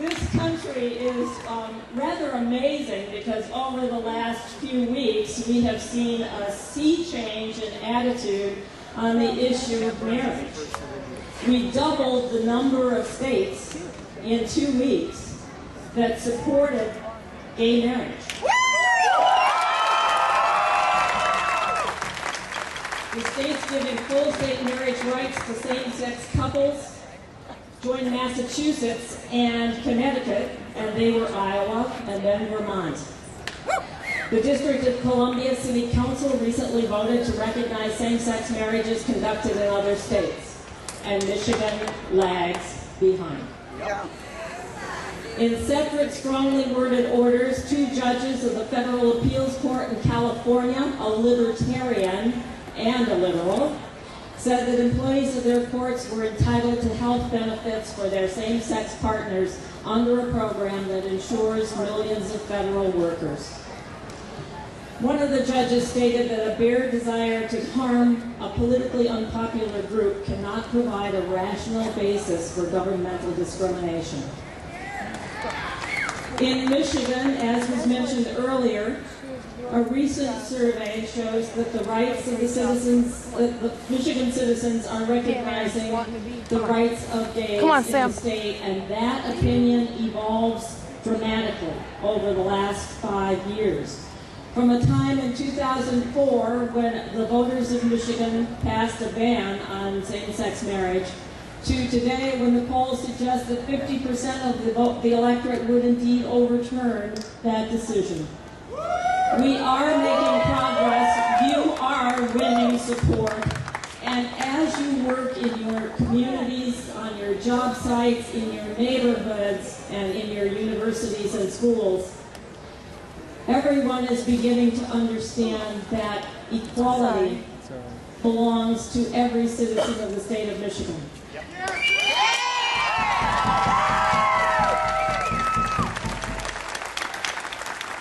This country is rather amazing because over the last few weeks we have seen a sea change in attitude on the issue of marriage. We doubled the number of states in 2 weeks that supported gay marriage. The states giving full state marriage rights to same-sex couples joined Massachusetts and Connecticut, and they were Iowa and then Vermont. The District of Columbia City Council recently voted to recognize same-sex marriages conducted in other states, and Michigan lags behind. In separate, strongly worded orders, 2 judges of the Federal Appeals Court in California, a libertarian and a liberal, said that employees of their courts were entitled to health benefits for their same-sex partners under a program that insures millions of federal workers. One of the judges stated that a bare desire to harm a politically unpopular group cannot provide a rational basis for governmental discrimination. In Michigan, as was mentioned earlier, a recent survey shows that the rights of the citizens, the Michigan citizens are recognizing the rights of gays in the state, and that opinion evolves dramatically over the last 5 years. From a time in 2004 when the voters of Michigan passed a ban on same-sex marriage, to today when the polls suggest that 50% of the electorate would indeed overturn that decision. We are making progress. You are winning support. And as you work in your communities, on your job sites, in your neighborhoods, and in your universities and schools, everyone is beginning to understand that equality belongs to every citizen of the state of Michigan.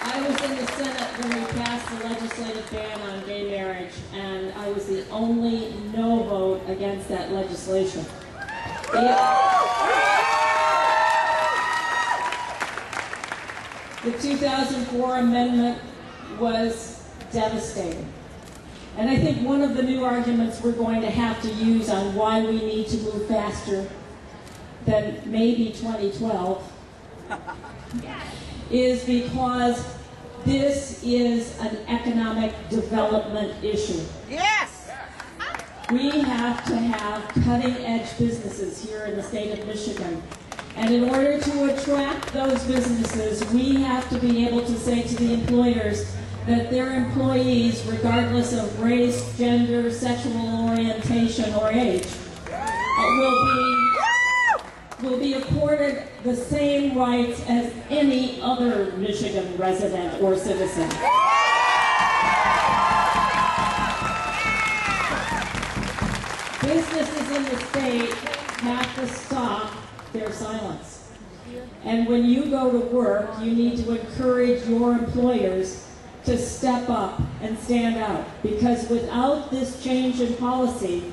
I was in the Senate when we passed the legislative ban on gay marriage, and I was the only no vote against that legislation. The 2004 amendment was devastating. And I think one of the new arguments we're going to have to use on why we need to move faster than maybe 2012 is because this is an economic development issue. Yes! We have to have cutting-edge businesses here in the state of Michigan. And in order to attract those businesses, we have to be able to say to the employers that their employees, regardless of race, gender, sexual orientation, or age, will be accorded the same rights as any other Michigan resident or citizen. Businesses in the state have to stop their silence. And when you go to work, you need to encourage your employers to step up and stand out. Because without this change in policy,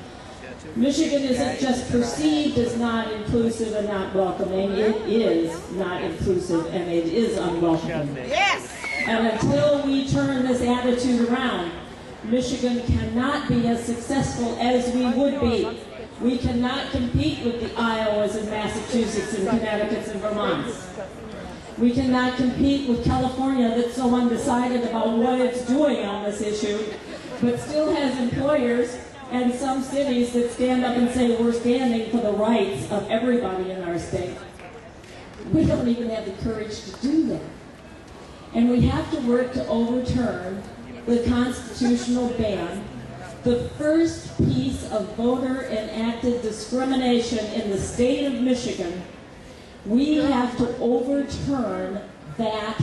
Michigan isn't just perceived as not inclusive and not welcoming, it is not inclusive and it is unwelcoming. Yes! And until we turn this attitude around, Michigan cannot be as successful as we would be. We cannot compete with the Iowas and Massachusetts and Connecticut's and Vermonts. We cannot compete with California that's so undecided about what it's doing on this issue, but still has employers and some cities that stand up and say we're standing for the rights of everybody in our state. We don't even have the courage to do that. And we have to work to overturn the constitutional ban, the first piece of voter-enacted discrimination in the state of Michigan. We have to overturn that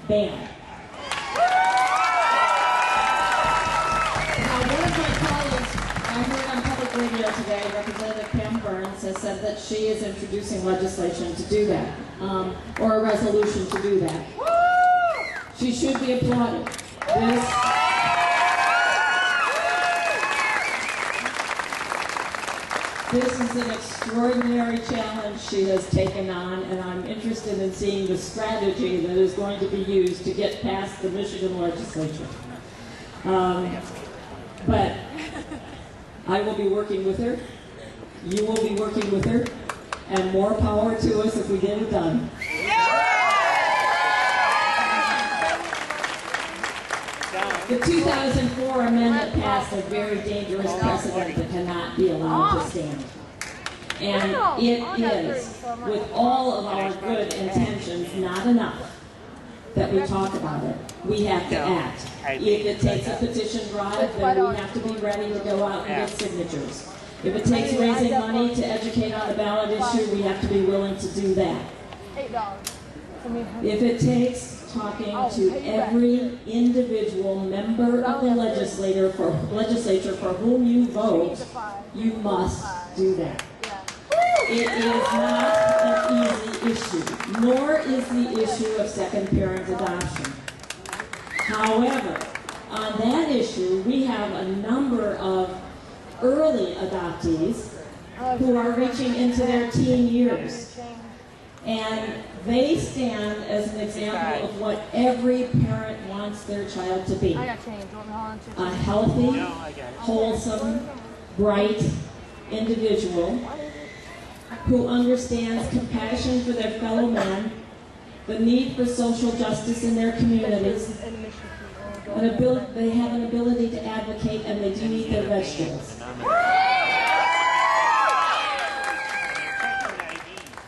ban. Now, one of my colleagues, I heard on public radio today, Representative Pam Burns has said that she is introducing legislation to do that, or a resolution to do that. She should be applauded. This is an extraordinary challenge she has taken on, and I'm interested in seeing the strategy that is going to be used to get past the Michigan legislature. But I will be working with her. You will be working with her, and more power to us if we get it done. The 2004 amendment passed a very dangerous precedent that cannot be allowed to stand. And it is, with all of our good intentions, not enough that we talk about it. We have to act. If it takes a petition drive, then we have to be ready to go out and get signatures. If it takes raising money to educate on a ballot issue, we have to be willing to do that. If it takes talking to every individual member of the legislature for whom you vote, you must do that. It is not an easy issue, nor is the issue of second parent adoption. However, on that issue, we have a number of early adoptees who are reaching into their teen years. And they stand as an example of what every parent wants their child to be. A healthy, wholesome, bright individual who understands compassion for their fellow man, the need for social justice in their communities, they have an ability to advocate, and they do eat their vegetables.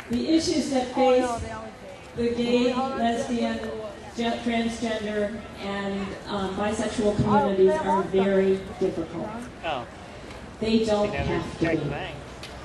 The issues that face the gay, lesbian, transgender, and bisexual communities are very difficult. They don't have to be.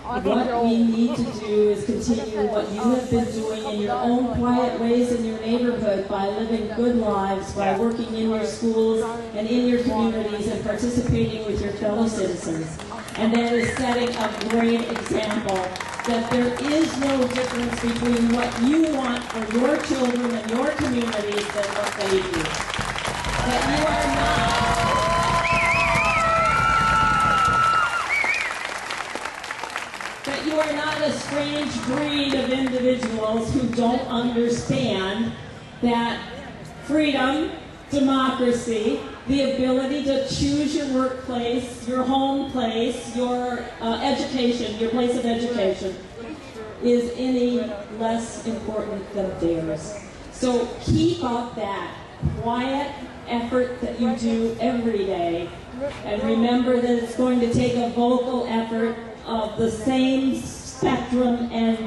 What we need to do is continue what you have been doing in your own quiet ways in your neighborhood by living good lives, by working in your schools and in your communities and participating with your fellow citizens. And that is setting a great example that there is no difference between what you want for your children and your communities than what they do. That you are not a strange breed of individuals who don't understand that freedom, democracy, the ability to choose your workplace, your home place, your education, your place of education, is any less important than theirs. So keep up that quiet effort that you do every day, and remember that it's going to take a vocal effort of the same spectrum and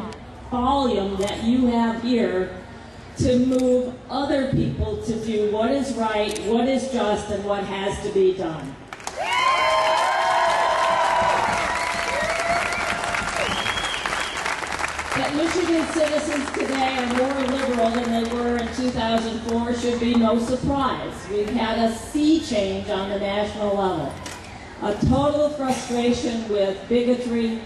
volume that you have here to move other people to do what is right, what is just, and what has to be done. That Michigan citizens today are more liberal than they were in 2004 should be no surprise. We've had a sea change on the national level. A total frustration with bigotry,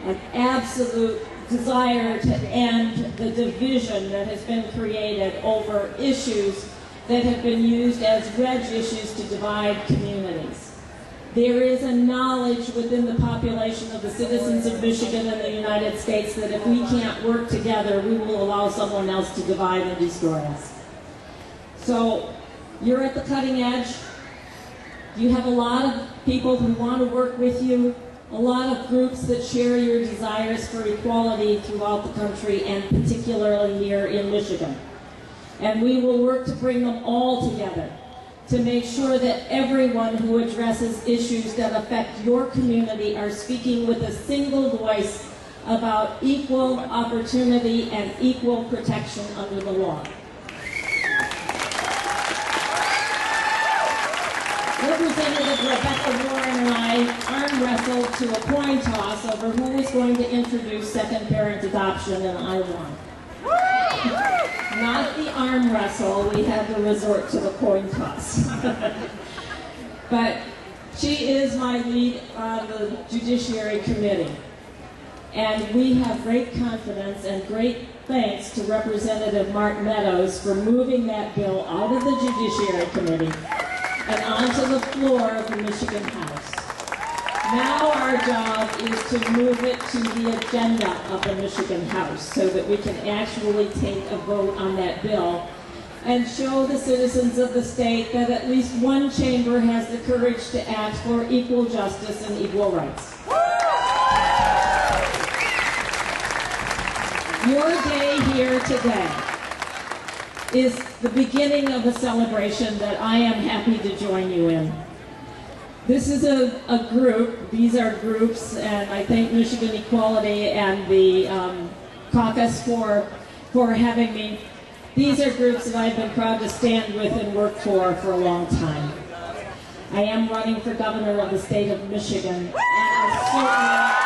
an absolute desire to end the division that has been created over issues that have been used as wedge issues to divide communities. There is a knowledge within the population of the citizens of Michigan and the United States that if we can't work together, we will allow someone else to divide and destroy us. So you're at the cutting edge. You have a lot of people who want to work with you, a lot of groups that share your desires for equality throughout the country, and particularly here in Michigan. And we will work to bring them all together to make sure that everyone who addresses issues that affect your community are speaking with a single voice about equal opportunity and equal protection under the law. Representative Rebecca Warren and I arm wrestled to a coin toss over who was going to introduce second parent adoption, and I won. Not the arm wrestle, we had to resort to the coin toss. But she is my lead on the Judiciary Committee. And we have great confidence and great thanks to Representative Mark Meadows for moving that bill out of the Judiciary Committee and onto the floor of the Michigan House. Now our job is to move it to the agenda of the Michigan House so that we can actually take a vote on that bill and show the citizens of the state that at least one chamber has the courage to act for equal justice and equal rights. Your day here today is the beginning of a celebration that I am happy to join you in. This is a group, these are groups, and I thank Michigan Equality and the caucus for having me. These are groups that I've been proud to stand with and work for a long time. I am running for governor of the state of Michigan, and I certainly